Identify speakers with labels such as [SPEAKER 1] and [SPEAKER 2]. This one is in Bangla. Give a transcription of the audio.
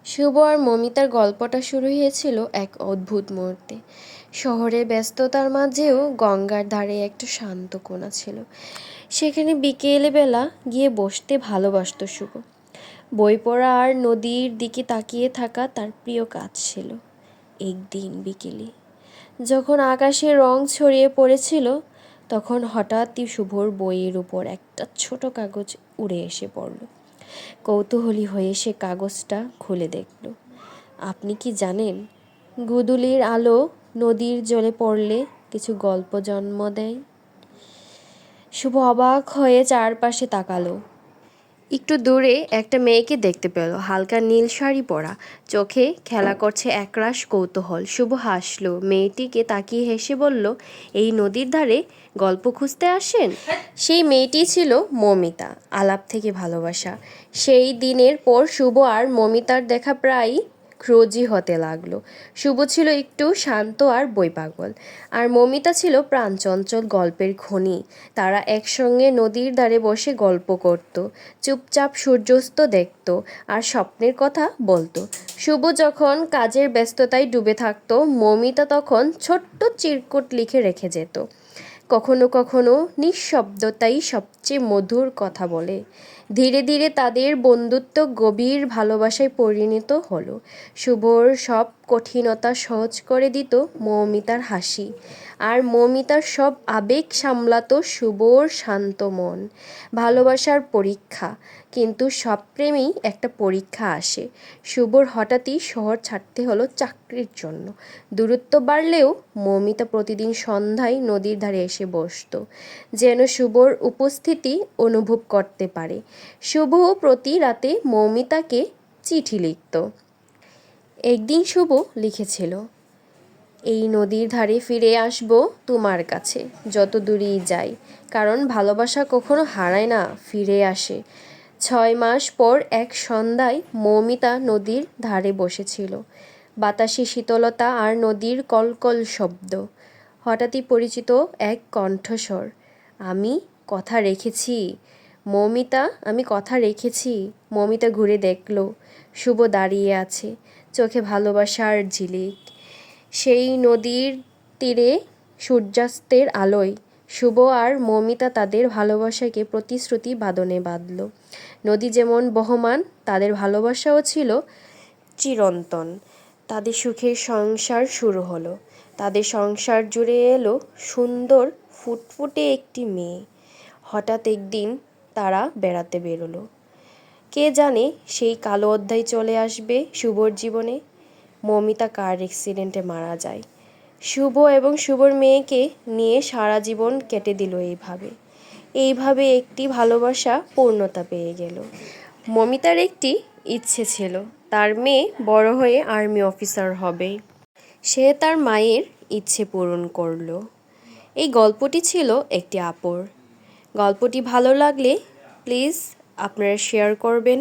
[SPEAKER 1] শুভ আর মমিতার গল্পটা শুরু হয়েছিল এক অদ্ভুত মুহূর্তে। শহরের ব্যস্ততার মাঝেও গঙ্গার ধারে একটা শান্ত কোণা ছিল। সেখানে বিকেলবেলা গিয়ে বসতে ভালোবাসত শুভ। বই পড়া আর নদীর দিকে তাকিয়ে থাকা তার প্রিয় কাজ ছিল। একদিন বিকেলে যখন আকাশে রং ছড়িয়ে পড়েছিল, তখন হঠাৎই শুভর বইয়ের উপর একটা ছোট কাগজ উড়ে এসে পড়ল। কৌতূহলী হয়ে সে কাগজটা খুলে দেখল। আপনি কি জানেন, গুদুলির আলো নদীর জলে পড়লে কিছু গল্প জন্ম দেয়? শুভ অবাক হয়ে চারপাশে তাকালো। একটু দূরে একটা মেয়েকে দেখতে পেল, হালকা নীল শাড়ি পরা, চোখে খেলা করছে একরাশ কৌতূহল। শুভ হাসল, মেয়েটিকে তাকিয়ে হেসে বলল, এই নদীর ধারে গল্প খুঁজতে আসেন? সেই মেয়েটি ছিল মমিতা। আলাপ থেকে ভালোবাসা। সেই দিনের পর শুভ আর মমিতার দেখা প্রায় রোজই হতে লাগলো। শুভ ছিল একটু শান্ত আর বই পাগল, আর মমিতা ছিল প্রাণচঞ্চল গল্পের খনি। তারা একসঙ্গে নদীর ধারে বসে গল্প করত, চুপচাপ সূর্যাস্ত দেখত আর স্বপ্নের কথা বলতো। শুভ যখন কাজের ব্যস্ততায় ডুবে থাকতো, মমিতা তখন ছোট্ট চিরকুট লিখে রেখে যেত। কখনো কখনো নিঃশব্দতাই সবচেয়ে মধুর কথা বলে। ধীরে ধীরে তাদের বন্ধুত্ব গভীর ভালোবাসায় পরিণত হলো। শুভর সব কঠিনতা সহজ করে দিত মৌমিতার হাসি, আর মৌমিতার সব আবেগ সামলাতো শুভর শান্ত মন। ভালোবাসার পরীক্ষা, কিন্তু সব প্রেমেই একটা পরীক্ষা আসে। শুভর হঠাৎই শহর ছাড়তে হলো চাকরির জন্য। দূরত্ব বাড়লেও মৌমিতা প্রতিদিন সন্ধ্যায় নদীর ধারে এসে বসত, যেন শুভর উপস্থিতি অনুভব করতে পারে। শুভ প্রতি রাতে মৌমিতাকে চিঠি লিখত। একদিন শুভ লিখেছিল, এই নদীর ধারে ফিরে আসবো তোমার কাছে, যত দূরেই যাই, কারণ ভালোবাসা কখনো হারায় না, ফিরে আসে। 6 মাস পর এক সন্ধ্যায় মৌমিতা নদীর ধারে বসেছিল। বাতাসে শীতলতা আর নদীর কলকল শব্দ। হঠাৎই পরিচিত এক কণ্ঠস্বর, আমি কথা রেখেছি মৌমিতা, আমি কথা রেখেছি। মৌমিতা ঘুরে দেখল, শুভ দাঁড়িয়ে আছে, চোখে ভালোবাসার ঝিলিক। সেই নদীর তীরে সূর্যাস্তের আলোয় শুভ আর মৌমিতা তাদের ভালোবাসাকে প্রতিশ্রুতি বাঁধনে বাঁধল। নদী যেমন বহমান, তাদের ভালোবাসাও ছিল চিরন্তন। তাদের সুখের সংসার শুরু হলো। তাদের সংসার জুড়ে এলো সুন্দর ফুটফুটে একটি মেয়ে। হঠাৎ একদিন তারা বেড়াতে বেরোলো। কে জানে সেই কালো অধ্যায় চলে আসবে শুভর জীবনে। মৌমিতা কার অ্যাক্সিডেন্টে মারা যায়। শুভ এবং শুভর মেয়েকে নিয়ে সারা জীবন কেটে দিল এইভাবে একটি ভালোবাসা পূর্ণতা পেয়ে গেল। মমিতার একটি ইচ্ছে ছিল, তার মেয়ে বড় হয়ে আর্মি অফিসার হবে। সে তার মায়ের ইচ্ছে পূরণ করল। এই গল্পটি ছিল একটি আপুর। গল্পটি ভালো লাগলে প্লিজ আপনারা শেয়ার করবেন।